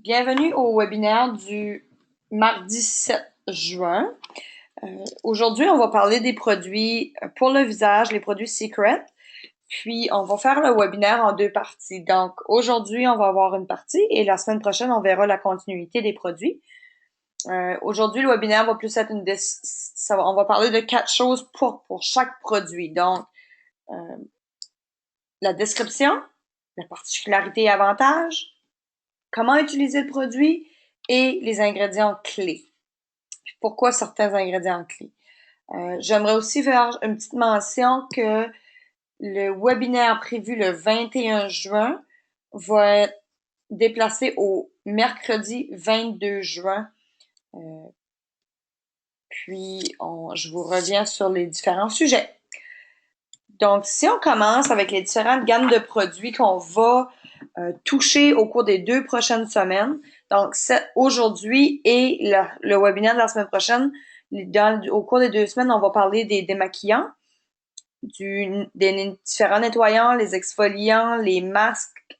Bienvenue au webinaire du mardi 7 juin. Aujourd'hui, on va parler des produits pour le visage, les produits Secret. Puis, on va faire le webinaire en deux parties. Donc, aujourd'hui, on va avoir une partie et la semaine prochaine, on verra la continuité des produits. Aujourd'hui, le webinaire va plus être on va parler de 4 choses pour chaque produit. Donc, la description, la particularité et avantages, comment utiliser le produit et les ingrédients clés. Pourquoi certains ingrédients clés. J'aimerais aussi faire une petite mention que le webinaire prévu le 21 juin va être déplacé au mercredi 22 juin. Je vous reviens sur les différents sujets. Donc, si on commence avec les différentes gammes de produits qu'on va toucher au cours des 2 prochaines semaines, donc aujourd'hui et le webinaire de la semaine prochaine, au cours des 2 semaines, on va parler des démaquillants, des différents nettoyants, les exfoliants, les masques,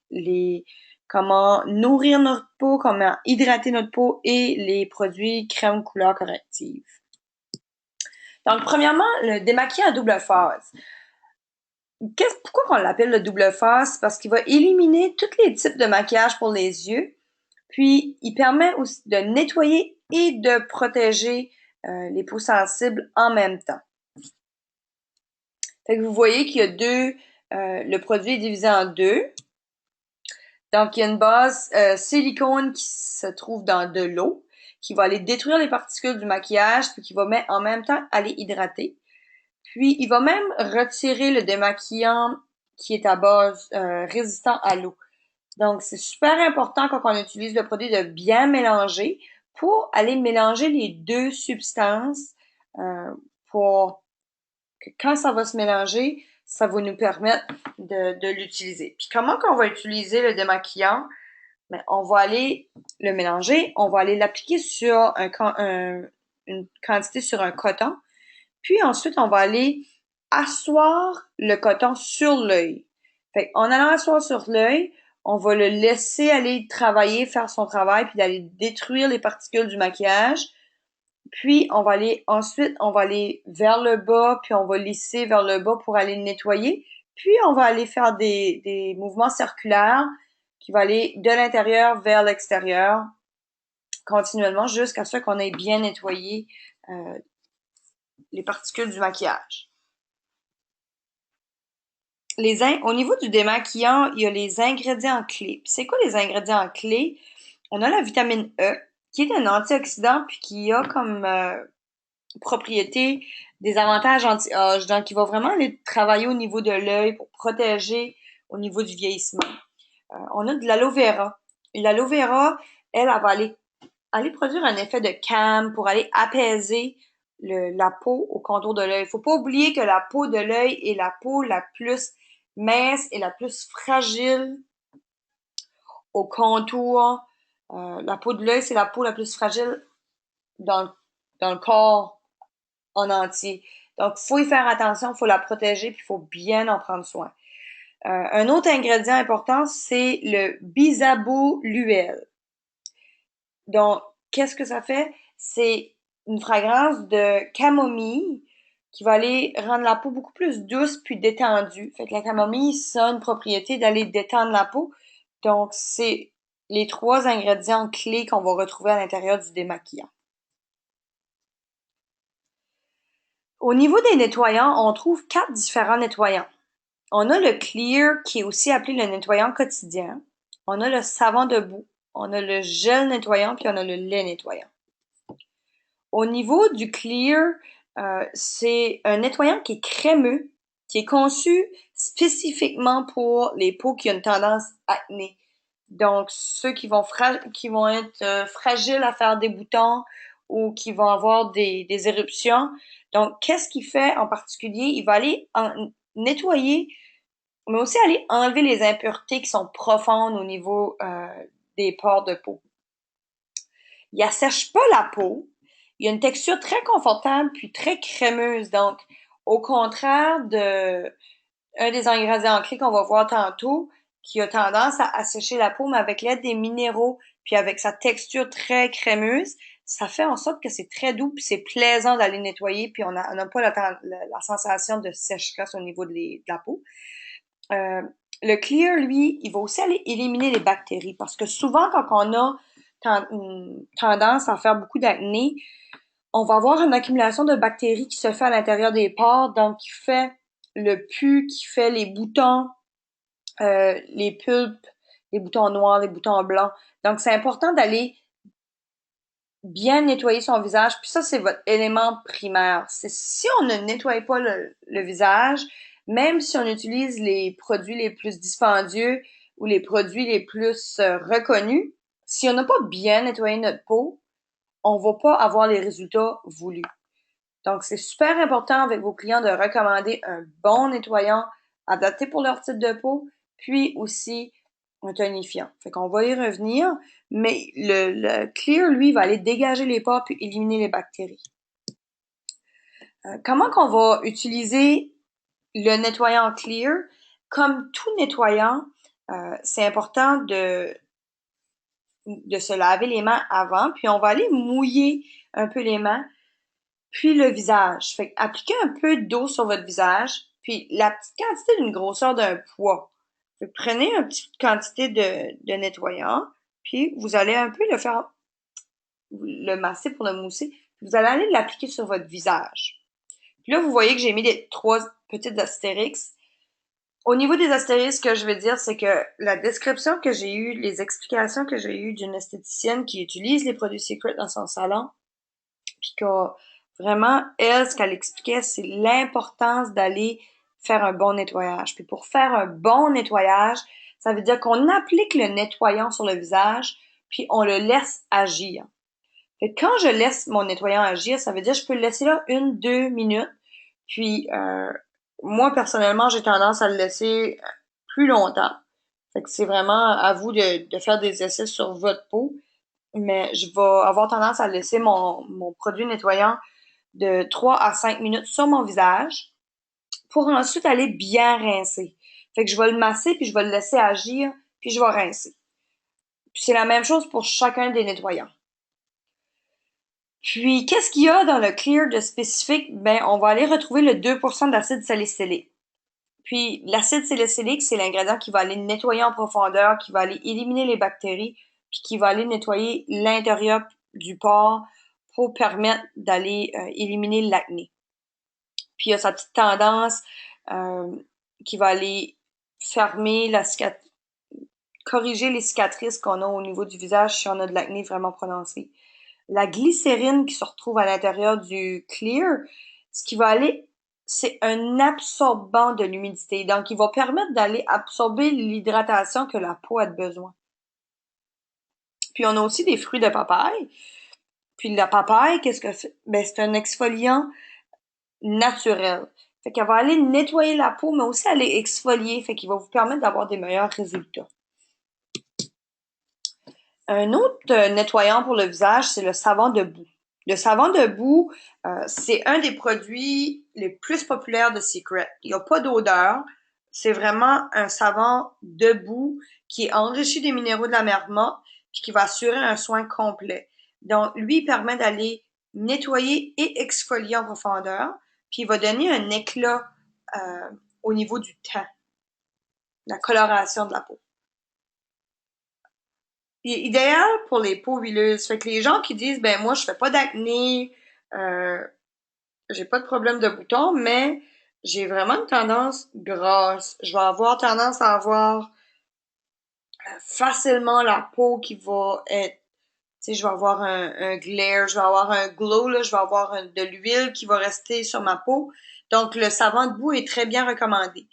comment nourrir notre peau, comment hydrater notre peau et les produits crème couleur corrective. Donc, premièrement, le démaquillant à double phase. Pourquoi on l'appelle le double phase? Parce qu'il va éliminer tous les types de maquillage pour les yeux. Puis, il permet aussi de nettoyer et de protéger les peaux sensibles en même temps. Fait que vous voyez qu'il y a le produit est divisé en deux. Donc, il y a une base silicone qui se trouve dans de l'eau, qui va aller détruire les particules du maquillage, puis qui va en même temps aller hydrater. Puis, il va même retirer le démaquillant qui est à base résistant à l'eau. Donc, c'est super important quand on utilise le produit de bien mélanger pour aller mélanger les deux substances pour que quand ça va se mélanger, ça va nous permettre de l'utiliser. Puis comment qu'on va utiliser le démaquillant? Ben, on va aller le mélanger, on va aller l'appliquer sur une quantité sur un coton. Puis ensuite, on va aller asseoir le coton sur l'œil. Fait en allant asseoir sur l'œil, on va le laisser aller travailler, faire son travail, puis d'aller détruire les particules du maquillage. Puis on va aller vers le bas, puis on va lisser vers le bas pour aller le nettoyer. Puis on va aller faire des mouvements circulaires qui vont aller de l'intérieur vers l'extérieur continuellement jusqu'à ce qu'on ait bien nettoyé les particules du maquillage. Au niveau du démaquillant, il y a les ingrédients clés. Puis c'est quoi les ingrédients clés? On a la vitamine E, qui est un antioxydant, puis qui a comme propriété des avantages anti-âge. Donc, il va vraiment aller travailler au niveau de l'œil pour protéger au niveau du vieillissement. On a de l'aloe vera. L'aloe vera, elle va aller produire un effet de calme pour aller apaiser la peau au contour de l'œil. Il faut pas oublier que la peau de l'œil est la peau la plus mince et la plus fragile au contour. La peau de l'œil, c'est la peau la plus fragile dans le corps en entier. Donc, faut y faire attention, faut la protéger, puis il faut bien en prendre soin. Un autre ingrédient important, c'est le bisabolol. Donc, qu'est-ce que ça fait? C'est une fragrance de camomille qui va aller rendre la peau beaucoup plus douce puis détendue. Fait que la camomille, ça a une propriété d'aller détendre la peau. Donc, c'est les 3 ingrédients clés qu'on va retrouver à l'intérieur du démaquillant. Au niveau des nettoyants, on trouve 4 différents nettoyants. On a le Clear, qui est aussi appelé le nettoyant quotidien. On a le savon de boue. On a le gel nettoyant, puis on a le lait nettoyant. Au niveau du Clear, c'est un nettoyant qui est crémeux, qui est conçu spécifiquement pour les peaux qui ont une tendance acné. Donc, ceux qui vont être fragiles à faire des boutons ou qui vont avoir des éruptions. Donc, qu'est-ce qu'il fait en particulier? Il va aller nettoyer, mais aussi aller enlever les impuretés qui sont profondes au niveau des pores de peau. Il assèche pas la peau. Il a une texture très confortable puis très crémeuse. Donc, au contraire un des ingrédients clés qu'on va voir tantôt, qui a tendance à assécher la peau, mais avec l'aide des minéraux puis avec sa texture très crémeuse, ça fait en sorte que c'est très doux, puis c'est plaisant d'aller nettoyer, puis on n'a pas la sensation de sécheresse au niveau de la peau. Euh, le clear, lui, il va aussi aller éliminer les bactéries, parce que souvent, quand on a une tendance à faire beaucoup d'acné, on va avoir une accumulation de bactéries qui se fait à l'intérieur des pores, donc qui fait le pus, qui fait les boutons, les pulpes, les boutons noirs, les boutons blancs. Donc, c'est important d'aller bien nettoyer son visage. Puis ça, c'est votre élément primaire. C'est si on ne nettoie pas le visage, même si on utilise les produits les plus dispendieux ou les produits les plus reconnus, si on n'a pas bien nettoyé notre peau, on va pas avoir les résultats voulus. Donc, c'est super important avec vos clients de recommander un bon nettoyant adapté pour leur type de peau, puis aussi un tonifiant. Fait qu'on va y revenir, mais le clear, lui, va aller dégager les pores puis éliminer les bactéries. Comment qu'on va utiliser le nettoyant clear? Comme tout nettoyant, c'est important de se laver les mains avant, puis on va aller mouiller un peu les mains puis le visage. Fait appliquez un peu d'eau sur votre visage, puis la petite quantité d'une grosseur d'un pois. Fait prenez une petite quantité de nettoyant, puis vous allez un peu le masser pour le mousser, puis vous allez aller l'appliquer sur votre visage. Puis là, vous voyez que j'ai mis les trois petites astérix. Au niveau des astérisques, ce que je veux dire, c'est que la description que j'ai eue, les explications que j'ai eues d'une esthéticienne qui utilise les produits Secret dans son salon, puis que vraiment, elle, ce qu'elle expliquait, c'est l'importance d'aller faire un bon nettoyage. Puis pour faire un bon nettoyage, ça veut dire qu'on applique le nettoyant sur le visage, puis on le laisse agir. Fait que quand je laisse mon nettoyant agir, ça veut dire que je peux le laisser là 1, 2 minutes. Puis moi, personnellement, j'ai tendance à le laisser plus longtemps. Fait que c'est vraiment à vous de faire des essais sur votre peau. Mais je vais avoir tendance à laisser mon produit nettoyant de 3 à 5 minutes sur mon visage pour ensuite aller bien rincer. Fait que je vais le masser, puis je vais le laisser agir, puis je vais rincer. Puis c'est la même chose pour chacun des nettoyants. Puis, qu'est-ce qu'il y a dans le clear de spécifique? Ben, on va aller retrouver le 2% d'acide salicylique. Puis, l'acide salicylique, c'est l'ingrédient qui va aller nettoyer en profondeur, qui va aller éliminer les bactéries, puis qui va aller nettoyer l'intérieur du pore pour permettre d'aller éliminer l'acné. Puis il y a sa petite tendance euh, qui va aller fermer corriger les cicatrices qu'on a au niveau du visage si on a de l'acné vraiment prononcé. La glycérine qui se retrouve à l'intérieur du clear, ce qui va aller, c'est un absorbant de l'humidité. Donc, il va permettre d'aller absorber l'hydratation que la peau a besoin. Puis, on a aussi des fruits de papaye. Puis, la papaye, qu'est-ce que c'est? Ben, c'est un exfoliant naturel. Fait qu'elle va aller nettoyer la peau, mais aussi aller exfolier. Fait qu'il va vous permettre d'avoir des meilleurs résultats. Un autre nettoyant pour le visage, c'est le savon de boue. Le savon de boue, c'est un des produits les plus populaires de Secret. Il n'y a pas d'odeur. C'est vraiment un savon de boue qui est enrichi des minéraux de la mer morte puis qui va assurer un soin complet. Donc, lui, il permet d'aller nettoyer et exfolier en profondeur, puis il va donner un éclat au niveau du teint, la coloration de la peau. Il est idéal pour les peaux huileuses. Fait que les gens qui disent, ben moi, je fais pas d'acné, euh, j'ai pas de problème de boutons, mais j'ai vraiment une tendance grasse. Je vais avoir tendance à avoir facilement la peau qui va être, tu sais, je vais avoir un glare, je vais avoir un glow, là, je vais avoir de l'huile qui va rester sur ma peau. Donc, le savon de boue est très bien recommandé.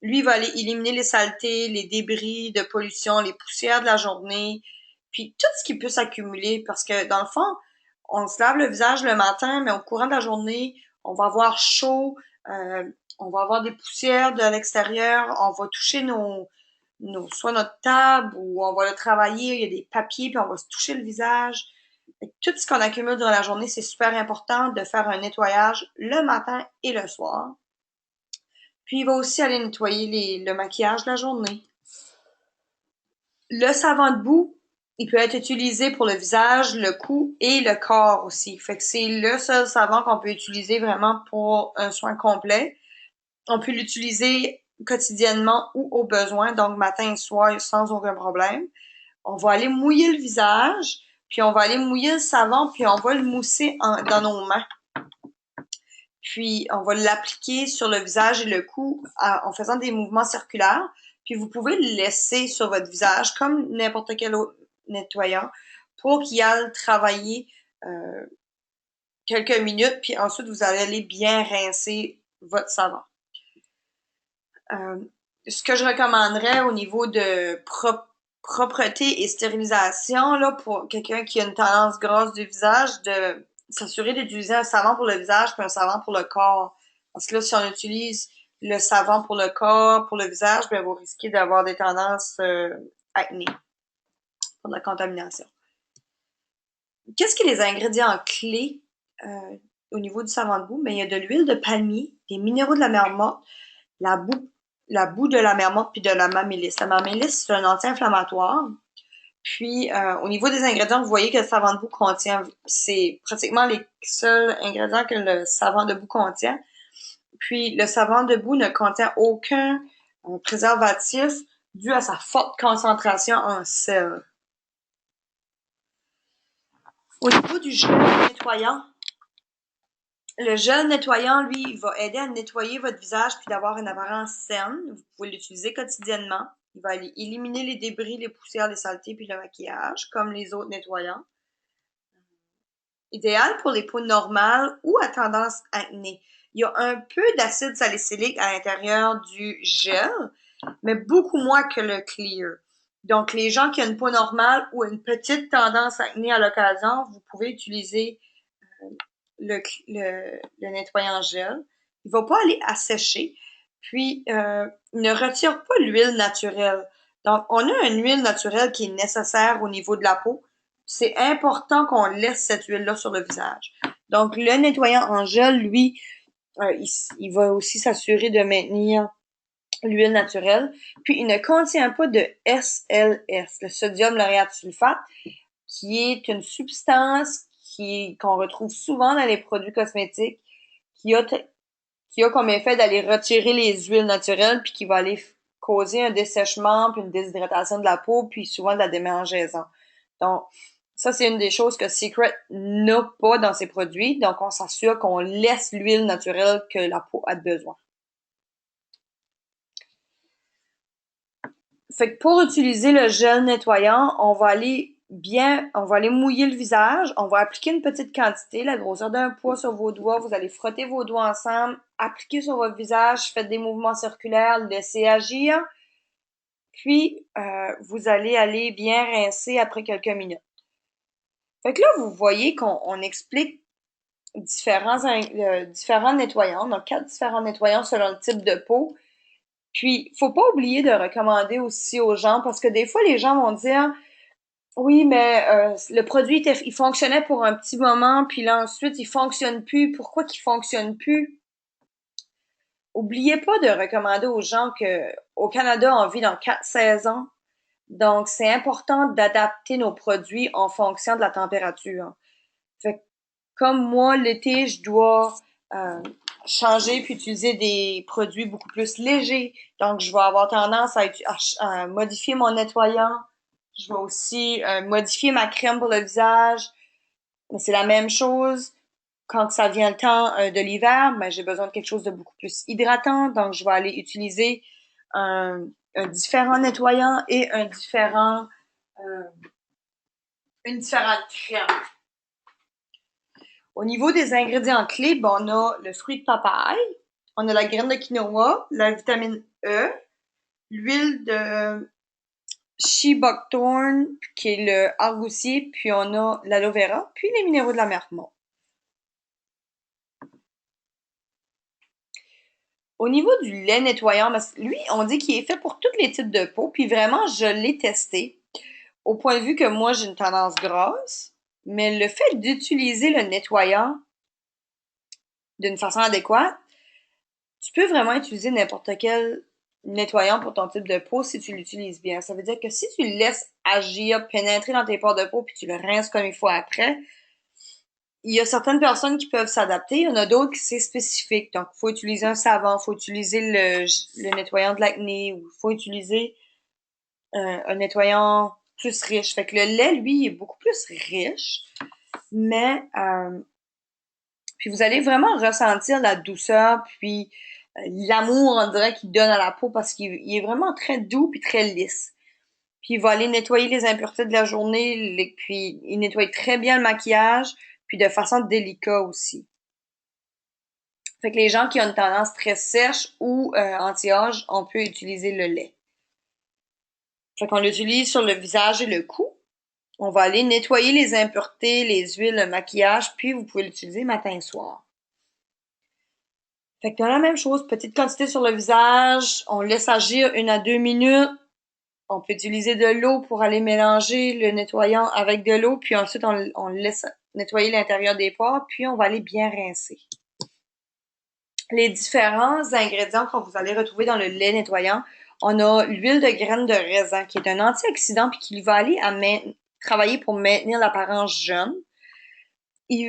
Lui, il va aller éliminer les saletés, les débris de pollution, les poussières de la journée, puis tout ce qui peut s'accumuler, parce que dans le fond, on se lave le visage le matin, mais au courant de la journée, on va avoir chaud, euh, on va avoir des poussières de l'extérieur, on va toucher soit notre table ou on va le travailler, il y a des papiers, puis on va se toucher le visage. Tout ce qu'on accumule durant la journée, c'est super important de faire un nettoyage le matin et le soir. Puis il va aussi aller nettoyer le maquillage de la journée. Le savon de boue, Il peut être utilisé pour le visage, le cou et le corps aussi. Fait que c'est le seul savon qu'on peut utiliser vraiment pour un soin complet. On peut l'utiliser quotidiennement ou au besoin, donc matin et soir sans aucun problème. On va aller mouiller le visage, puis on va aller mouiller le savon, puis on va le mousser dans nos mains. Puis on va l'appliquer sur le visage et le cou en faisant des mouvements circulaires. Puis vous pouvez le laisser sur votre visage comme n'importe quel autre nettoyant pour qu'il aille travailler quelques minutes. Puis ensuite, vous allez aller bien rincer votre savon. Ce que je recommanderais au niveau de propreté et stérilisation, là, pour quelqu'un qui a une tendance grasse du visage, de s'assurer d'utiliser un savon pour le visage puis un savon pour le corps. Parce que là, si on utilise le savon pour le corps, pour le visage, ben, vous risquez d'avoir des tendances acné pour la contamination. Qu'est-ce que les ingrédients clés au niveau du savon de boue? Ben, il y a de l'huile de palmier, des minéraux de la mer morte, la boue de la mer morte puis de la mamélisse. La mamélisse, c'est un anti-inflammatoire. Puis, au niveau des ingrédients, vous voyez que le savon de boue contient, c'est pratiquement les seuls ingrédients que le savon de boue contient. Puis, le savon de boue ne contient aucun préservatif dû à sa forte concentration en sel. Au niveau du gel nettoyant, le gel nettoyant, lui, il va aider à nettoyer votre visage puis d'avoir une apparence saine. Vous pouvez l'utiliser quotidiennement. Il va aller éliminer les débris, les poussières, les saletés puis le maquillage, comme les autres nettoyants. Idéal pour les peaux normales ou à tendance acné. Il y a un peu d'acide salicylique à l'intérieur du gel, mais beaucoup moins que le clear. Donc, les gens qui ont une peau normale ou une petite tendance acné à l'occasion, vous pouvez utiliser le nettoyant gel. Il va pas aller assécher, puis il ne retire pas l'huile naturelle. Donc, on a une huile naturelle qui est nécessaire au niveau de la peau. C'est important qu'on laisse cette huile-là sur le visage. Donc, le nettoyant en gel, lui, il va aussi s'assurer de maintenir l'huile naturelle. Puis, il ne contient pas de SLS, le sodium lauréate sulfate, qui est une substance qu'on retrouve souvent dans les produits cosmétiques, qui a, qui a comme effet d'aller retirer les huiles naturelles, puis qui va aller causer un dessèchement, puis une déshydratation de la peau, puis souvent de la démangeaison. Donc, ça, c'est une des choses que Secret n'a pas dans ses produits. Donc, on s'assure qu'on laisse l'huile naturelle que la peau a besoin. Fait que pour utiliser le gel nettoyant, on va aller mouiller le visage, on va appliquer une petite quantité, la grosseur d'un pois sur vos doigts, vous allez frotter vos doigts ensemble, appliquer sur votre visage, faites des mouvements circulaires, laissez agir, puis vous allez aller bien rincer après quelques minutes. Fait que là, vous voyez qu'on explique différents nettoyants, donc 4 différents nettoyants selon le type de peau. Puis, faut pas oublier de recommander aussi aux gens, parce que des fois, les gens vont dire, oui, mais le produit, il fonctionnait pour un petit moment, puis là, ensuite, il fonctionne plus. Pourquoi qu'il fonctionne plus? Oubliez pas de recommander aux gens que au Canada, on vit dans 4 saisons. Donc, c'est important d'adapter nos produits en fonction de la température. Fait que, comme moi, l'été, je dois euh, changer puis utiliser des produits beaucoup plus légers. Donc, je vais avoir tendance à modifier mon nettoyant. Je vais aussi modifier ma crème pour le visage. Mais c'est la même chose. Quand ça vient le temps de l'hiver, ben, j'ai besoin de quelque chose de beaucoup plus hydratant. Donc, je vais aller utiliser un différent nettoyant et euh, une différente crème. Au niveau des ingrédients clés, ben, on a le fruit de papaye, on a la graine de quinoa, la vitamine E, l'huile de shea buckthorn, qui est le argousier, puis on a l'aloe vera, puis les minéraux de la mer morte. Au niveau du lait nettoyant, lui, on dit qu'il est fait pour tous les types de peau, puis vraiment, je l'ai testé. Au point de vue que moi, j'ai une tendance grasse, mais le fait d'utiliser le nettoyant d'une façon adéquate, tu peux vraiment utiliser n'importe quelle nettoyant pour ton type de peau si tu l'utilises bien. Ça veut dire que si tu le laisses agir, pénétrer dans tes pores de peau, puis tu le rinces comme il faut après, il y a certaines personnes qui peuvent s'adapter, il y en a d'autres qui c'est spécifique. Donc, il faut utiliser un savon, il faut utiliser le nettoyant de l'acné, ou il faut utiliser un nettoyant plus riche. Fait que le lait, lui, il est beaucoup plus riche, mais puis vous allez vraiment ressentir la douceur, puis l'amour, on dirait, qu'il donne à la peau parce qu'il est vraiment très doux puis très lisse. Puis il va aller nettoyer les impuretés de la journée, puis il nettoie très bien le maquillage, puis de façon délicate aussi. Fait que les gens qui ont une tendance très sèche ou anti-âge, on peut utiliser le lait. Fait qu'on l'utilise sur le visage et le cou. On va aller nettoyer les impuretés, les huiles, le maquillage, puis vous pouvez l'utiliser matin et soir. Fait que dans la même chose, petite quantité sur le visage, on laisse agir 1 à 2 minutes. On peut utiliser de l'eau pour aller mélanger le nettoyant avec de l'eau, puis ensuite on laisse nettoyer l'intérieur des pores, puis on va aller bien rincer. Les différents ingrédients que vous allez retrouver dans le lait nettoyant, on a l'huile de graines de raisin qui est un antioxydant puis qui va aller travailler pour maintenir l'apparence jeune.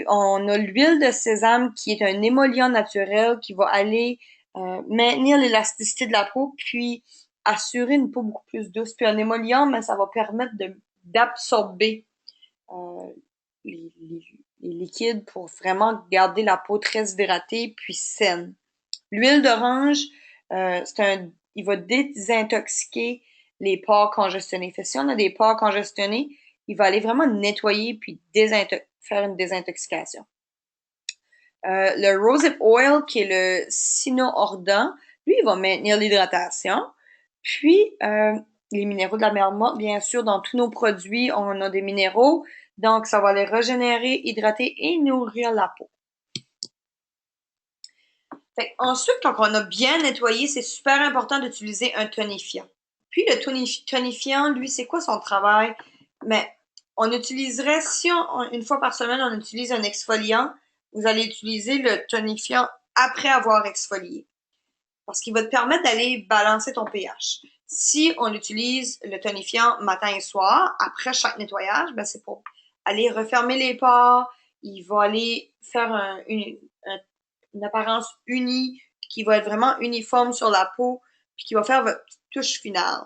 On a l'huile de sésame qui est un émollient naturel qui va aller maintenir l'élasticité de la peau puis assurer une peau beaucoup plus douce. Puis un émollient, mais ça va permettre d'absorber euh, les liquides pour vraiment garder la peau très hydratée puis saine. L'huile d'orange, il va désintoxiquer les pores congestionnés. Fait que si on a des pores congestionnés, il va aller vraiment nettoyer puis faire une désintoxication. Le rosehip oil, qui est le cyanoordin, lui, il va maintenir l'hydratation. Puis, les minéraux de la mer morte, bien sûr, dans tous nos produits, on a des minéraux. Donc, ça va les régénérer, hydrater et nourrir la peau. Fait ensuite, quand on a bien nettoyé, c'est super important d'utiliser un tonifiant. Puis le tonifiant, lui, c'est quoi son travail? Mais on utiliserait, si une fois par semaine, on utilise un exfoliant, vous allez utiliser le tonifiant après avoir exfolié. Parce qu'il va te permettre d'aller balancer ton pH. Si on utilise le tonifiant matin et soir, après chaque nettoyage, ben c'est pour aller refermer les pores. Il va aller faire une apparence unie, qui va être vraiment uniforme sur la peau, puis qui va faire votre touche finale.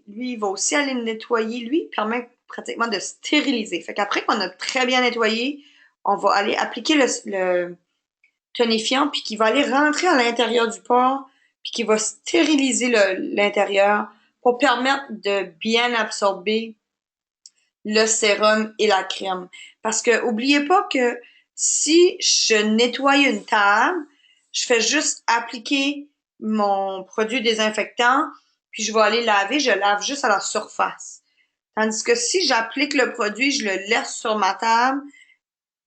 Lui, il va aussi aller nettoyer. Lui, il permet pratiquement de stériliser. Fait qu'après qu'on a très bien nettoyé, on va aller appliquer le tonifiant, puis qui va aller rentrer à l'intérieur du pore, puis qui va stériliser l'intérieur pour permettre de bien absorber le sérum et la crème. Parce que oubliez pas que si je nettoie une table, je fais juste appliquer mon produit désinfectant, puis je vais aller laver, je lave juste à la surface. Tandis que si j'applique le produit, je le laisse sur ma table,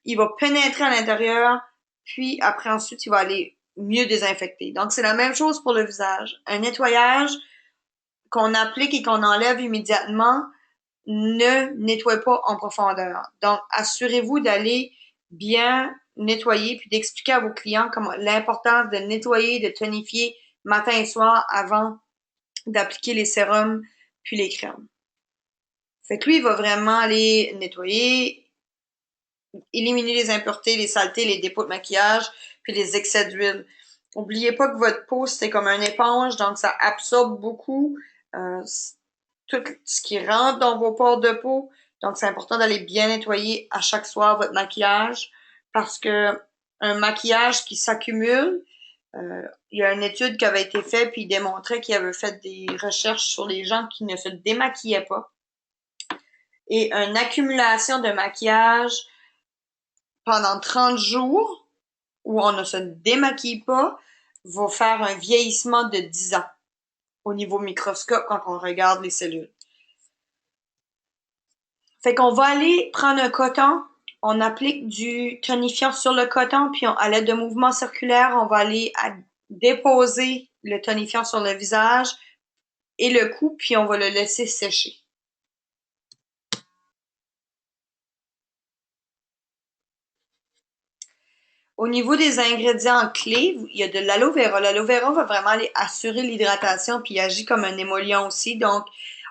il va pénétrer à l'intérieur, puis après ensuite, il va aller mieux désinfecter. Donc, c'est la même chose pour le visage. Un nettoyage qu'on applique et qu'on enlève immédiatement ne nettoie pas en profondeur. Donc, assurez-vous d'aller bien nettoyer puis d'expliquer à vos clients l'importance de nettoyer, de tonifier matin et soir avant d'appliquer les sérums puis les crèmes. Fait que lui, il va vraiment aller nettoyer, éliminer les impuretés, les saletés, les dépôts de maquillage, puis les excès d'huile. N'oubliez pas que votre peau, c'est comme une éponge, donc ça absorbe beaucoup tout ce qui rentre dans vos pores de peau. Donc, c'est important d'aller bien nettoyer à chaque soir votre maquillage parce que un maquillage qui s'accumule, il y a une étude qui avait été faite puis il démontrait qu'il avait fait des recherches sur les gens qui ne se démaquillaient pas. Et une accumulation de maquillage pendant 30 jours où on ne se démaquille pas va faire un vieillissement de 10 ans au niveau microscope quand on regarde les cellules. Fait qu'on va aller prendre un coton, on applique du tonifiant sur le coton, puis à l'aide de mouvements circulaires, on va aller déposer le tonifiant sur le visage et le cou, puis on va le laisser sécher. Au niveau des ingrédients clés, il y a de l'aloe vera. L'aloe vera va vraiment aller assurer l'hydratation puis il agit comme un émollient aussi. Donc,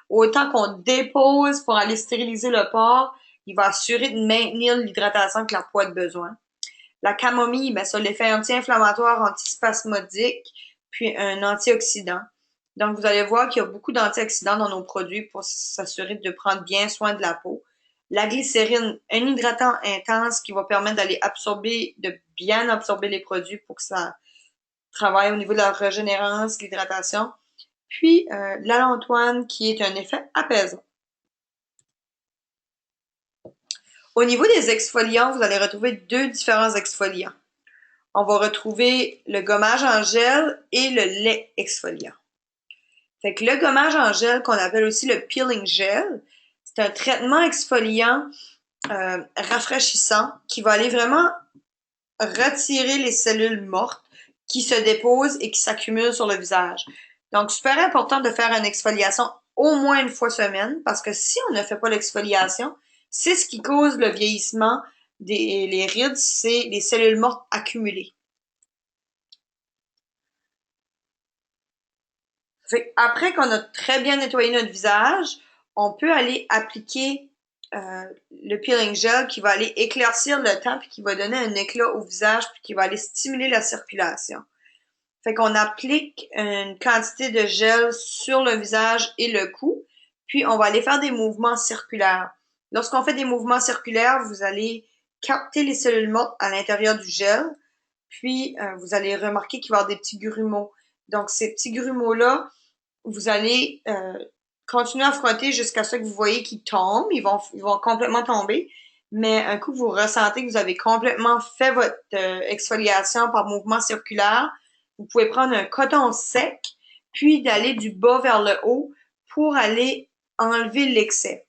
autant qu'on dépose pour aller stériliser le porc, il va assurer de maintenir l'hydratation que la peau a besoin. La camomille, ben, ça a l'effet anti-inflammatoire, antispasmodique, puis un antioxydant. Donc, vous allez voir qu'il y a beaucoup d'antioxydants dans nos produits pour s'assurer de prendre bien soin de la peau. La glycérine, un hydratant intense qui va permettre d'aller absorber, de bien absorber les produits pour que ça travaille au niveau de la régénérance, l'hydratation. Puis, l'allantoine qui est un effet apaisant. Au niveau des exfoliants, vous allez retrouver deux différents exfoliants. On va retrouver le gommage en gel et le lait exfoliant. Fait que le gommage en gel, qu'on appelle aussi le peeling gel, c'est un traitement exfoliant rafraîchissant qui va aller vraiment retirer les cellules mortes qui se déposent et qui s'accumulent sur le visage. Donc, super important de faire une exfoliation au moins une fois semaine parce que si on ne fait pas l'exfoliation, c'est ce qui cause le vieillissement les rides, c'est les cellules mortes accumulées. Fait après qu'on a très bien nettoyé notre visage, on peut aller appliquer le peeling gel qui va aller éclaircir le teint puis qui va donner un éclat au visage puis qui va aller stimuler la circulation. Fait qu'on applique une quantité de gel sur le visage et le cou, puis on va aller faire des mouvements circulaires. Lorsqu'on fait des mouvements circulaires, vous allez capter les cellules mortes à l'intérieur du gel, puis vous allez remarquer qu'il va y avoir des petits grumeaux. Donc ces petits grumeaux-là, vous allez continuer à frotter jusqu'à ce que vous voyez qu'ils tombent. Ils vont complètement tomber. Mais un coup, vous ressentez que vous avez complètement fait votre exfoliation par mouvement circulaire, vous pouvez prendre un coton sec, puis d'aller du bas vers le haut pour aller enlever l'excès.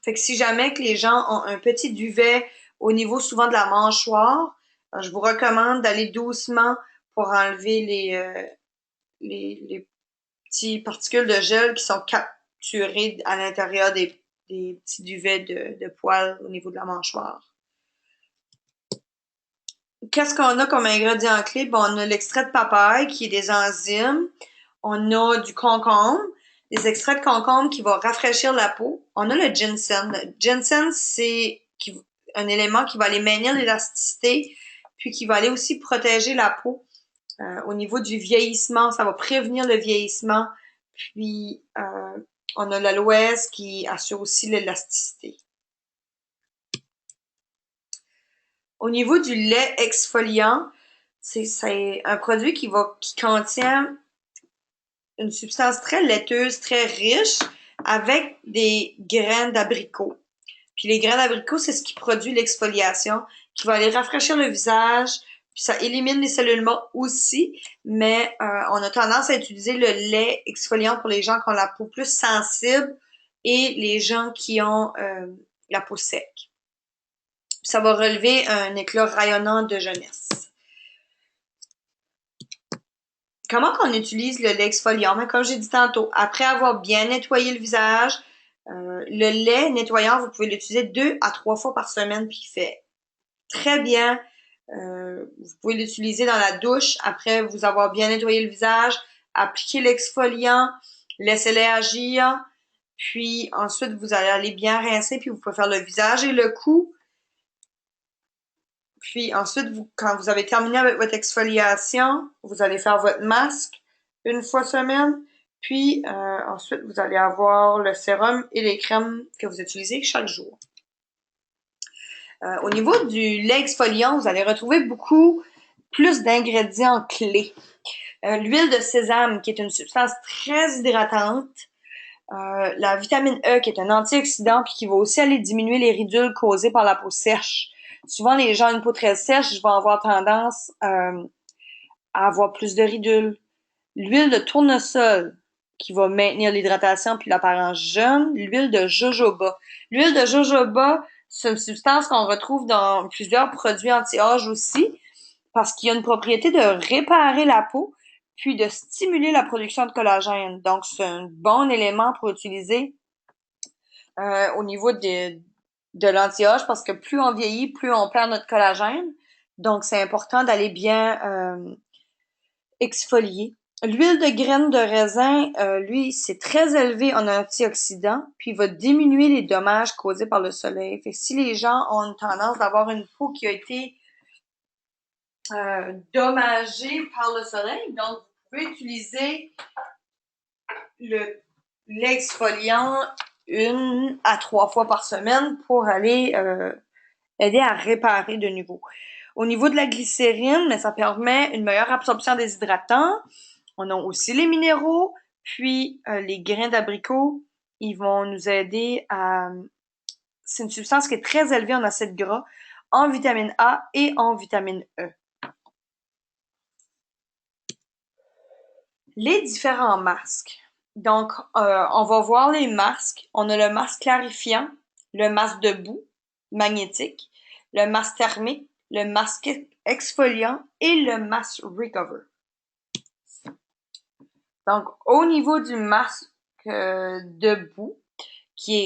Fait que si jamais que les gens ont un petit duvet au niveau souvent de la mâchoire, je vous recommande d'aller doucement pour enlever les petits particules de gel qui sont capturées à l'intérieur des petits duvets de poils au niveau de la mâchoire. Qu'est-ce qu'on a comme ingrédient clé? Bon, on a l'extrait de papaye qui est des enzymes. On a du concombre, des extraits de concombre qui vont rafraîchir la peau. On a le ginseng. Le ginseng, c'est un élément qui va aller maintenir l'élasticité, puis qui va aller aussi protéger la peau. Au niveau du vieillissement, ça va prévenir le vieillissement. Puis, on a l'aloès qui assure aussi l'élasticité. Au niveau du lait exfoliant, c'est un produit qui contient une substance très laiteuse, très riche, avec des graines d'abricot. Puis les graines d'abricot, c'est ce qui produit l'exfoliation, qui va aller rafraîchir le visage, puis ça élimine les cellules mortes aussi, mais on a tendance à utiliser le lait exfoliant pour les gens qui ont la peau plus sensible et les gens qui ont la peau sec. Puis ça va relever un éclat rayonnant de jeunesse. Comment qu'on utilise le lait exfoliant? Ben, comme j'ai dit tantôt, après avoir bien nettoyé le visage, le lait nettoyant, vous pouvez l'utiliser 2 à 3 fois par semaine, puis il fait très bien. Vous pouvez l'utiliser dans la douche après vous avoir bien nettoyé le visage, appliquer l'exfoliant, laissez-le agir, puis ensuite vous allez aller bien rincer, puis vous pouvez faire le visage et le cou. Puis ensuite, quand vous avez terminé avec votre exfoliation, vous allez faire votre masque une fois semaine. Puis ensuite, vous allez avoir le sérum et les crèmes que vous utilisez chaque jour. Au niveau du lait exfoliant, vous allez retrouver beaucoup plus d'ingrédients clés. L'huile de sésame, qui est une substance très hydratante. La vitamine E, qui est un antioxydant, puis qui va aussi aller diminuer les ridules causées par la peau sèche. Souvent, les gens ont une peau très sèche vont avoir tendance à avoir plus de ridules. L'huile de tournesol, qui va maintenir l'hydratation puis l'apparence jeune. L'huile de jojoba. L'huile de jojoba, c'est une substance qu'on retrouve dans plusieurs produits anti-âge aussi, parce qu'il y a une propriété de réparer la peau, puis de stimuler la production de collagène. Donc, c'est un bon élément pour utiliser au niveau de l'anti-âge, parce que plus on vieillit, plus on perd notre collagène. Donc, c'est important d'aller bien exfolier. L'huile de graines de raisin, lui, c'est très élevé en antioxydants, puis il va diminuer les dommages causés par le soleil. Fait que si les gens ont une tendance d'avoir une peau qui a été dommagée par le soleil, donc vous pouvez utiliser l'exfoliant 1 à 3 fois par semaine pour aller aider à réparer de nouveau. Au niveau de la glycérine, mais ça permet une meilleure absorption des hydratants. On a aussi les minéraux, puis les grains d'abricot, ils vont nous aider à... C'est une substance qui est très élevée en acides gras, en vitamine A et en vitamine E. Les différents masques. Donc, on va voir les masques. On a le masque clarifiant, le masque de boue magnétique, le masque thermique, le masque exfoliant et le masque recover. Donc, au niveau du masque de boue,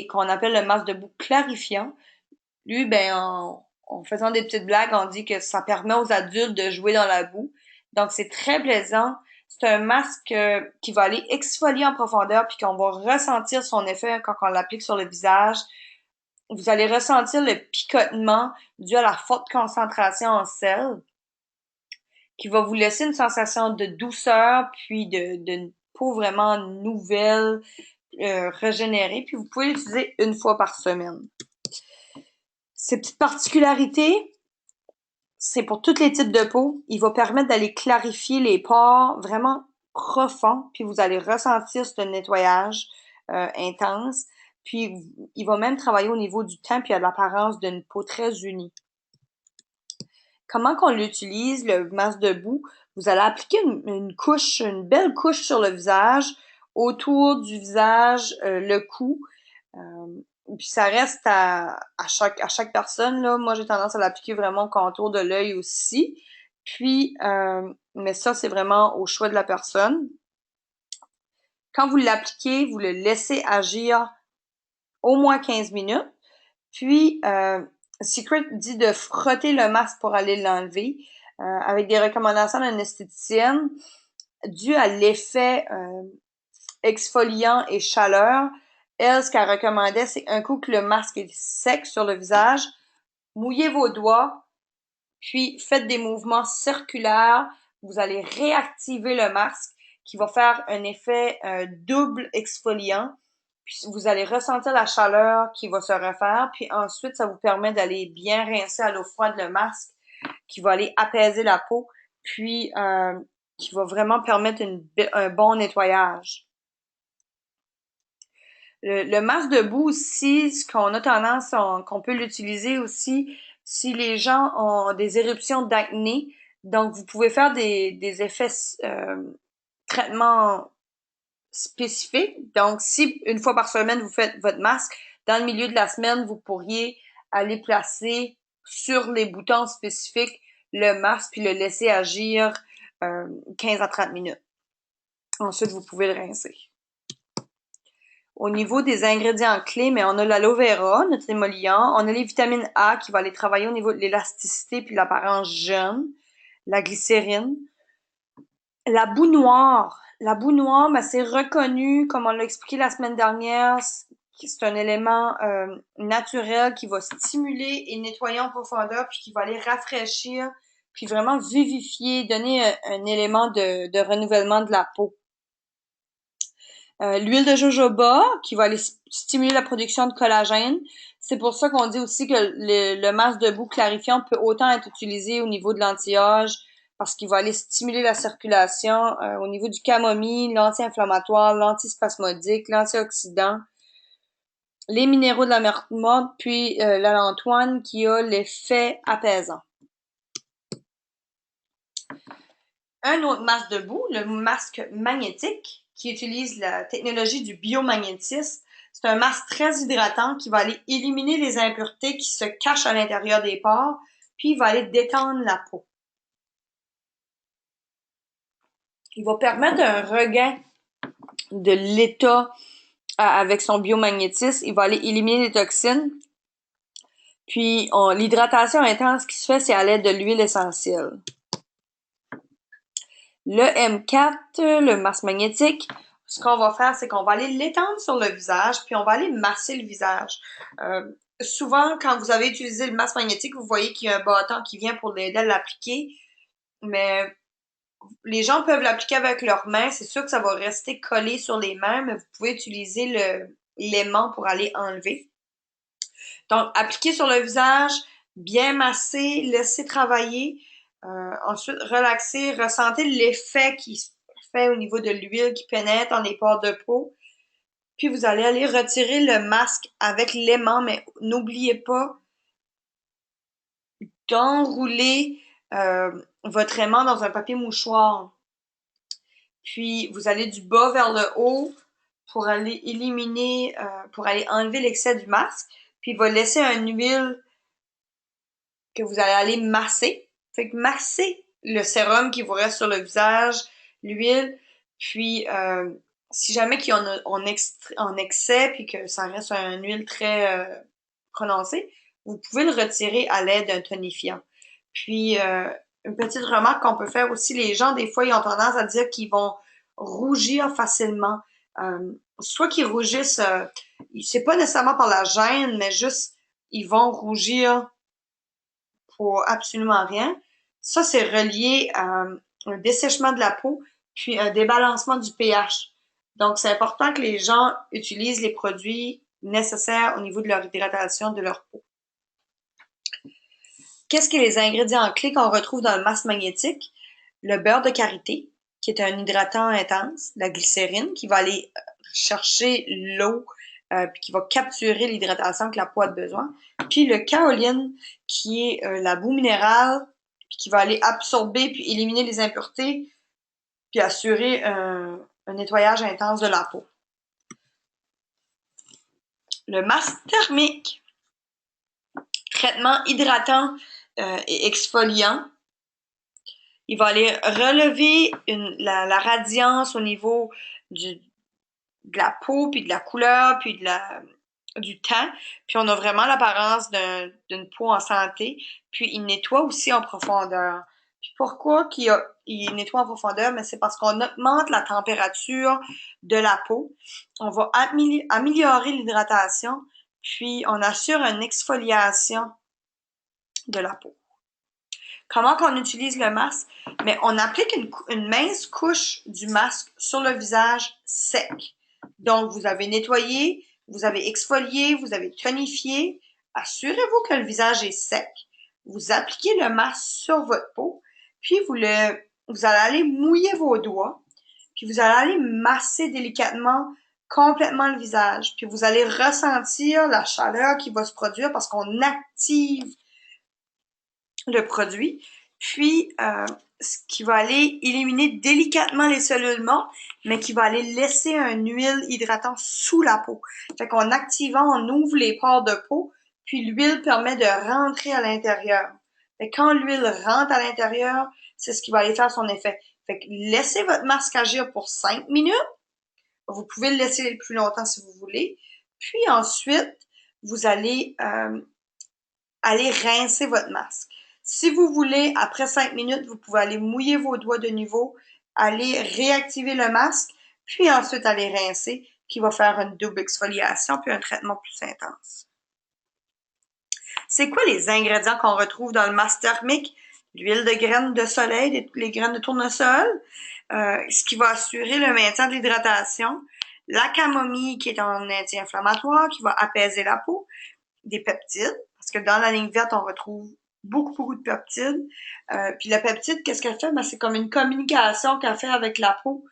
qu'on appelle le masque de boue clarifiant, lui, ben, en faisant des petites blagues, on dit que ça permet aux adultes de jouer dans la boue. Donc, c'est très plaisant. C'est un masque qui va aller exfolier en profondeur puis qu'on va ressentir son effet quand on l'applique sur le visage. Vous allez ressentir le picotement dû à la forte concentration en sel qui va vous laisser une sensation de douceur puis de peau vraiment nouvelle, régénérée. Puis vous pouvez l'utiliser 1 fois par semaine. Ces petites particularités, c'est pour tous les types de peau. Il va permettre d'aller clarifier les pores vraiment profonds, puis vous allez ressentir ce nettoyage intense. Puis il va même travailler au niveau du teint puis à l'apparence d'une peau très unie. Comment qu'on l'utilise, le masque de boue? Vous allez appliquer une couche, une belle couche sur le visage, autour du visage, le cou. Euh, Puis ça reste à chaque personne, là. Moi, j'ai tendance à l'appliquer vraiment au contour de l'œil aussi. Puis, mais ça, c'est vraiment au choix de la personne. Quand vous l'appliquez, vous le laissez agir au moins 15 minutes. Puis, Secret dit de frotter le masque pour aller l'enlever, avec des recommandations d'une esthéticienne dû à l'effet exfoliant et chaleur. Elle, ce qu'elle recommandait, c'est un coup que le masque est sec sur le visage, mouillez vos doigts, puis faites des mouvements circulaires. Vous allez réactiver le masque qui va faire un effet double exfoliant. Puis vous allez ressentir la chaleur qui va se refaire. Puis ensuite, ça vous permet d'aller bien rincer à l'eau froide le masque qui va aller apaiser la peau. Puis qui va vraiment permettre un bon nettoyage. Le masque de boue aussi, ce qu'on a tendance, qu'on peut l'utiliser aussi si les gens ont des éruptions d'acné. Donc, vous pouvez faire des effets traitements spécifiques. Donc, si 1 fois par semaine, vous faites votre masque, dans le milieu de la semaine, vous pourriez aller placer sur les boutons spécifiques le masque puis le laisser agir 15 à 30 minutes. Ensuite, vous pouvez le rincer. Au niveau des ingrédients clés, mais on a l'aloe vera, notre émollient, on a les vitamines A qui vont aller travailler au niveau de l'élasticité puis l'apparence jeune, la glycérine, la boue noire. La boue noire, ben, c'est reconnu, comme on l'a expliqué la semaine dernière, c'est un élément naturel qui va stimuler et nettoyer en profondeur puis qui va aller rafraîchir puis vraiment vivifier, donner un élément de renouvellement de la peau. L'huile de jojoba qui va aller stimuler la production de collagène. C'est pour ça qu'on dit aussi que le masque de boue clarifiant peut autant être utilisé au niveau de l'anti-âge parce qu'il va aller stimuler la circulation au niveau du camomille, l'anti-inflammatoire, l'antispasmodique, l'antioxydant, les minéraux de la menthe, puis l'allantoine qui a l'effet apaisant. Un autre masque de boue, le masque magnétique, qui utilise la technologie du biomagnétisme. C'est un masque très hydratant qui va aller éliminer les impuretés qui se cachent à l'intérieur des pores, puis il va aller détendre la peau. Il va permettre un regain de l'état avec son biomagnétisme. Il va aller éliminer les toxines, Puis, l'hydratation intense qui se fait, c'est à l'aide de l'huile essentielle. Le M4, le masque magnétique, ce qu'on va faire, c'est qu'on va aller l'étendre sur le visage, puis on va aller masser le visage. Souvent, quand vous avez utilisé le masque magnétique, vous voyez qu'il y a un bâton qui vient pour l'aider à l'appliquer, mais les gens peuvent l'appliquer avec leurs mains. C'est sûr que ça va rester collé sur les mains, mais vous pouvez utiliser l'aimant pour aller enlever. Donc, appliquer sur le visage, bien masser, laisser travailler. Ensuite, relaxer, ressentez l'effet qui se fait au niveau de l'huile qui pénètre dans les pores de peau. Puis vous allez aller retirer le masque avec l'aimant, mais n'oubliez pas d'enrouler votre aimant dans un papier mouchoir. Puis vous allez du bas vers le haut pour aller éliminer, pour aller enlever l'excès du masque. Puis il va laisser une huile que vous allez aller masser. Fait que massez le sérum qui vous reste sur le visage, l'huile, puis si jamais qu'il y en a en excès puis que ça reste une huile très prononcée, vous pouvez le retirer à l'aide d'un tonifiant. Puis une petite remarque qu'on peut faire aussi, les gens des fois ils ont tendance à dire qu'ils vont rougir facilement. Soit qu'ils rougissent, c'est pas nécessairement par la gêne, mais juste ils vont rougir pour absolument rien. Ça, c'est relié à un dessèchement de la peau, puis un débalancement du pH. Donc, c'est important que les gens utilisent les produits nécessaires au niveau de leur hydratation de leur peau. Qu'est-ce que les ingrédients clés qu'on retrouve dans le masque magnétique? Le beurre de karité, qui est un hydratant intense, la glycérine, qui va aller chercher l'eau puis qui va capturer l'hydratation que la peau a besoin. Puis le kaoline, qui est la boue minérale, puis qui va aller absorber puis éliminer les impuretés, puis assurer un nettoyage intense de la peau. Le masque thermique, traitement hydratant et exfoliant. Il va aller relever la radiance au niveau de la peau, puis de la couleur, puis du teint. Puis on a vraiment l'apparence d'une peau en santé. Puis il nettoie aussi en profondeur. Puis pourquoi il nettoie en profondeur? Mais c'est parce qu'on augmente la température de la peau. On va améliorer l'hydratation, puis on assure une exfoliation de la peau. Comment qu'on utilise le masque? Mais on applique une mince couche du masque sur le visage sec. Donc, vous avez nettoyé, vous avez exfolié, vous avez tonifié. Assurez-vous que le visage est sec. Vous appliquez le masque sur votre peau, puis vous allez aller mouiller vos doigts, puis vous allez aller masser délicatement complètement le visage. Puis vous allez ressentir la chaleur qui va se produire parce qu'on active le produit, puis ce qui va aller éliminer délicatement les cellules mortes, mais qui va aller laisser une huile hydratante sous la peau. Fait qu'en activant, on ouvre les pores de peau, puis l'huile permet de rentrer à l'intérieur. Fait que quand l'huile rentre à l'intérieur, c'est ce qui va aller faire son effet. Fait que laissez votre masque agir pour 5 minutes. Vous pouvez le laisser plus longtemps si vous voulez. Puis ensuite, vous allez aller rincer votre masque. Si vous voulez, après 5 minutes, vous pouvez aller mouiller vos doigts de nouveau, aller réactiver le masque, puis ensuite aller rincer, qui va faire une double exfoliation, puis un traitement plus intense. C'est quoi les ingrédients qu'on retrouve dans le masque thermique? L'huile de graines de soleil, les graines de tournesol, ce qui va assurer le maintien de l'hydratation, la camomille qui est un anti-inflammatoire, qui va apaiser la peau, des peptides, parce que dans la ligne verte, on retrouve beaucoup de peptides. Puis la peptide, qu'est-ce qu'elle fait? Ben, c'est comme une communication qu'elle fait avec la peau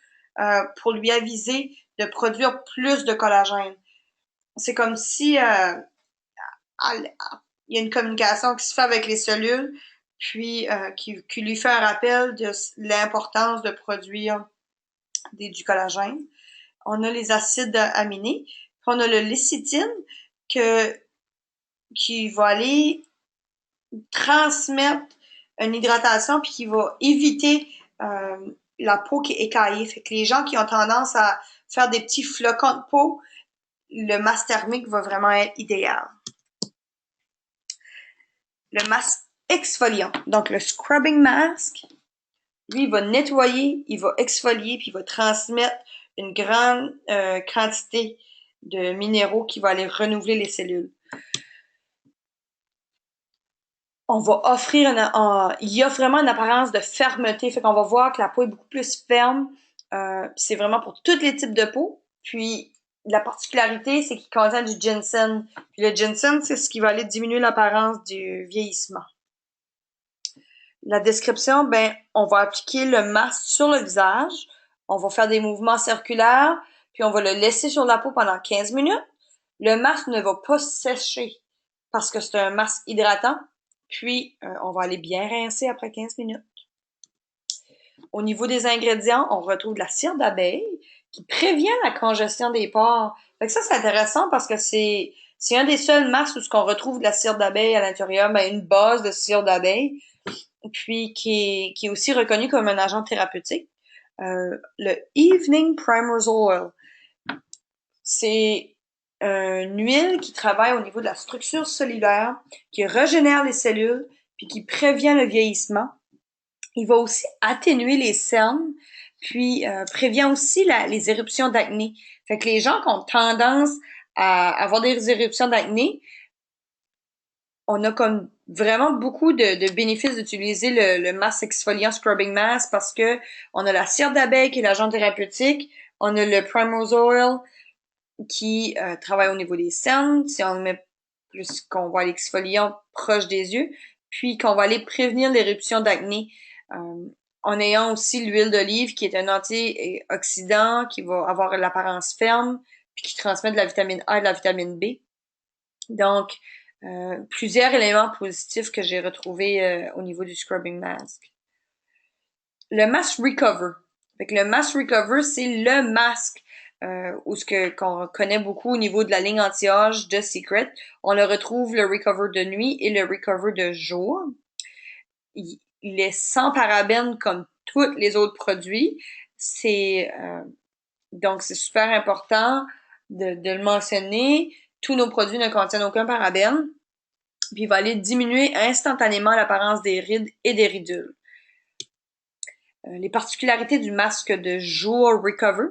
pour lui aviser de produire plus de collagène. C'est comme si il y a une communication qui se fait avec les cellules, puis qui lui fait un rappel de l'importance de produire du collagène. On a les acides aminés, puis on a le lécithine qui va aller transmettre une hydratation puis qui va éviter la peau qui est écaillée. Fait que les gens qui ont tendance à faire des petits flocons de peau, le masque thermique va vraiment être idéal. le masque exfoliant. Donc, le scrubbing mask, lui, il va nettoyer, il va exfolier, puis il va transmettre une grande quantité de minéraux qui va aller renouveler les cellules. On va offrir il y a vraiment une apparence de fermeté, fait qu'on va voir que la peau est beaucoup plus ferme. C'est vraiment pour tous les types de peau. Puis la particularité, c'est qu'il contient du ginseng. Puis le ginseng, c'est ce qui va aller diminuer l'apparence du vieillissement. La description, ben, on va appliquer le masque sur le visage. On va faire des mouvements circulaires, puis on va le laisser sur la peau pendant 15 minutes. Le masque ne va pas sécher parce que c'est un masque hydratant. Puis, on va aller bien rincer après 15 minutes. Au niveau des ingrédients, on retrouve de la cire d'abeille qui prévient la congestion des pores. Fait que ça, c'est intéressant parce que c'est un des seuls masques où ce qu'on retrouve de la cire d'abeille à l'intérieur, ben, une base de cire d'abeille, puis qui est aussi reconnu comme un agent thérapeutique. Le Evening Primers Oil, c'est une huile qui travaille au niveau de la structure cellulaire, qui régénère les cellules, puis qui prévient le vieillissement. Il va aussi atténuer les cernes, puis prévient aussi les éruptions d'acné. Fait que les gens qui ont tendance à avoir des éruptions d'acné, on a comme vraiment beaucoup de bénéfices d'utiliser le masque exfoliant scrubbing mask parce que on a la cire d'abeille qui est l'agent thérapeutique, on a le Primrose Oil qui travaille au niveau des cernes, si on met plus qu'on va l'exfoliant proche des yeux, puis qu'on va aller prévenir l'éruption d'acné. En ayant aussi l'huile d'olive qui est un antioxydant qui va avoir l'apparence ferme puis qui transmet de la vitamine A et de la vitamine B. Donc, plusieurs éléments positifs que j'ai retrouvés au niveau du scrubbing mask. Le mask Recover. Fait que le mask Recover, c'est le masque qu'on connaît beaucoup au niveau de la ligne anti-âge de Secret. On le retrouve le Recover de nuit et le Recover de jour. Il est sans parabènes comme tous les autres produits. Donc c'est super important de le mentionner. Tous nos produits ne contiennent aucun parabène. Puis il va aller diminuer instantanément l'apparence des rides et des ridules. Les particularités du masque de jour Recover,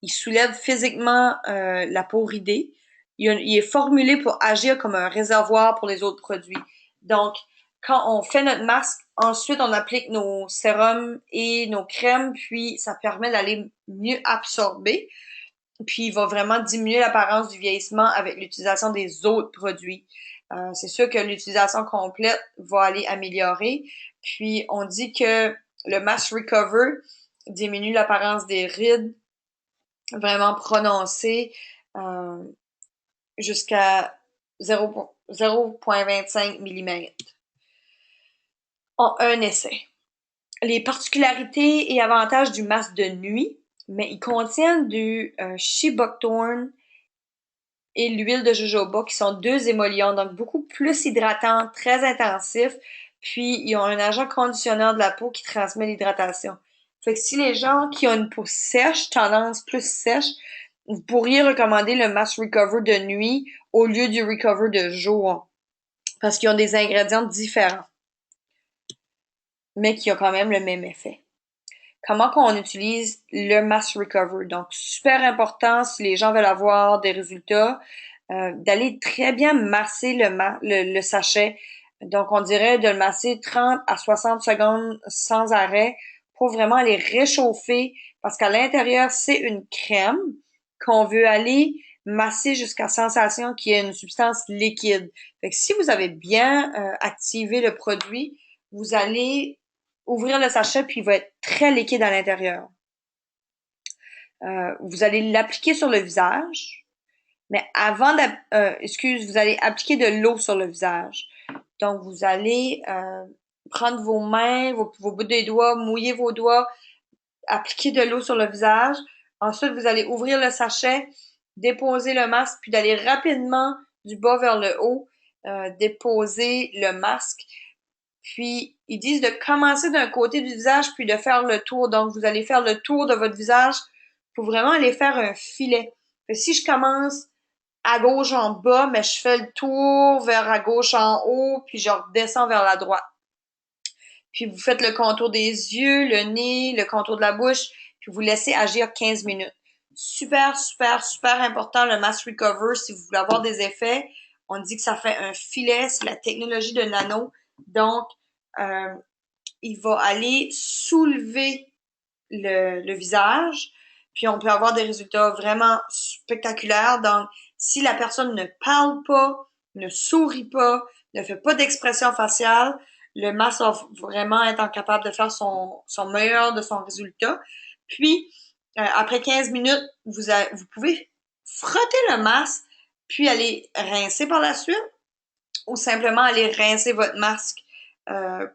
il soulève physiquement la peau ridée. Il est formulé pour agir comme un réservoir pour les autres produits. Donc, quand on fait notre masque, ensuite on applique nos sérums et nos crèmes, puis ça permet d'aller mieux absorber. Puis il va vraiment diminuer l'apparence du vieillissement avec l'utilisation des autres produits. C'est sûr que l'utilisation complète va aller améliorer. Puis on dit que le Mask Recover diminue l'apparence des rides vraiment prononcées jusqu'à 0,25 mm en un essai. Les particularités et avantages du masque de nuit, mais ils contiennent du shea buckthorn et l'huile de jojoba qui sont deux émollients, donc beaucoup plus hydratants, très intensifs, puis ils ont un agent conditionneur de la peau qui transmet l'hydratation. Fait que si les gens qui ont une peau sèche, tendance plus sèche, vous pourriez recommander le Mask Recover de nuit au lieu du Recover de jour, parce qu'ils ont des ingrédients différents, mais qui ont quand même le même effet. Comment qu'on utilise le Mask Recover? Donc, super important si les gens veulent avoir des résultats, d'aller très bien masser le sachet. Donc, on dirait de le masser 30 à 60 secondes sans arrêt pour vraiment aller réchauffer parce qu'à l'intérieur, c'est une crème qu'on veut aller masser jusqu'à sensation qu'il y ait une substance liquide. Fait que si vous avez bien activé le produit, vous allez ouvrir le sachet puis il va être très liquide à l'intérieur. Vous allez l'appliquer sur le visage, mais vous allez appliquer de l'eau sur le visage. Donc, vous allez prendre vos mains, vos bouts des doigts, mouiller vos doigts, appliquer de l'eau sur le visage. Ensuite, vous allez ouvrir le sachet, déposer le masque, puis d'aller rapidement du bas vers le haut, déposer le masque. Puis, ils disent de commencer d'un côté du visage, puis de faire le tour. Donc, vous allez faire le tour de votre visage pour vraiment aller faire un filet. Si je commence à gauche en bas, mais je fais le tour vers à gauche en haut, puis je redescends vers la droite. Puis vous faites le contour des yeux, le nez, le contour de la bouche, puis vous laissez agir 15 minutes. Super, super, super important le Mass Recover si vous voulez avoir des effets. On dit que ça fait un filet, c'est la technologie de nano. Donc, euh, il va aller soulever le visage, puis on peut avoir des résultats vraiment spectaculaires. Donc, si la personne ne parle pas, ne sourit pas, ne fait pas d'expression faciale, le masque va vraiment être capable de faire son meilleur de son résultat. Puis, après 15 minutes, vous pouvez frotter le masque, puis aller rincer par la suite, ou simplement aller rincer votre masque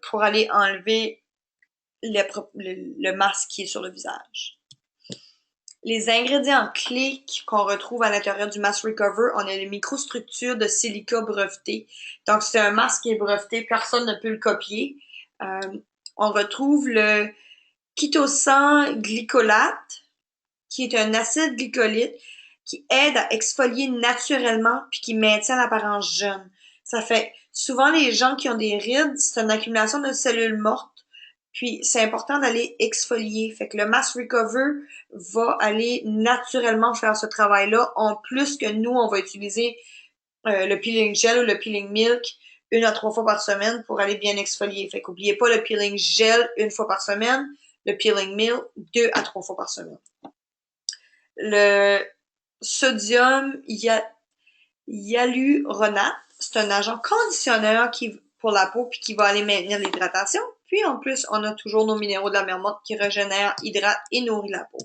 pour aller enlever le masque qui est sur le visage. Les ingrédients clés qu'on retrouve à l'intérieur du Mask Recover, on a les microstructures de silica brevetées. Donc, c'est un masque qui est breveté, personne ne peut le copier. On retrouve le chitosan glycolate, qui est un acide glycolique qui aide à exfolier naturellement puis qui maintient l'apparence jeune. Ça fait souvent les gens qui ont des rides, c'est une accumulation de cellules mortes. Puis c'est important d'aller exfolier. Fait que le Mask Recover va aller naturellement faire ce travail-là, en plus que nous, on va utiliser le peeling gel ou le peeling milk 1 à 3 fois par semaine pour aller bien exfolier. Fait qu'oubliez pas le peeling gel 1 fois par semaine, le peeling milk 2 à 3 fois par semaine. Le sodium hyaluronate, c'est un agent conditionneur pour la peau puis qui va aller maintenir l'hydratation. Puis en plus, on a toujours nos minéraux de la mer morte qui régénèrent, hydratent et nourrissent la peau.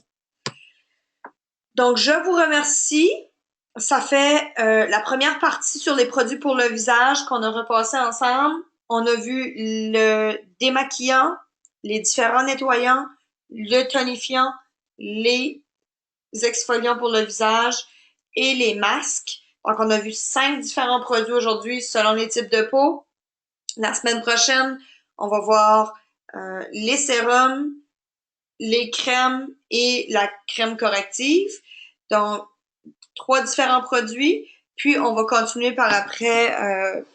Donc, je vous remercie. Ça fait la première partie sur les produits pour le visage qu'on a repassé ensemble. On a vu le démaquillant, les différents nettoyants, le tonifiant, les exfoliants pour le visage et les masques. Donc, on a vu 5 différents produits aujourd'hui selon les types de peau. La semaine prochaine, on va voir les sérums, les crèmes et la crème corrective. Donc, 3 différents produits. Puis, on va continuer par après,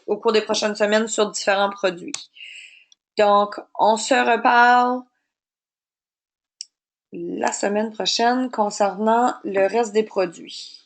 au cours des prochaines semaines, sur différents produits. Donc, on se reparle la semaine prochaine concernant le reste des produits.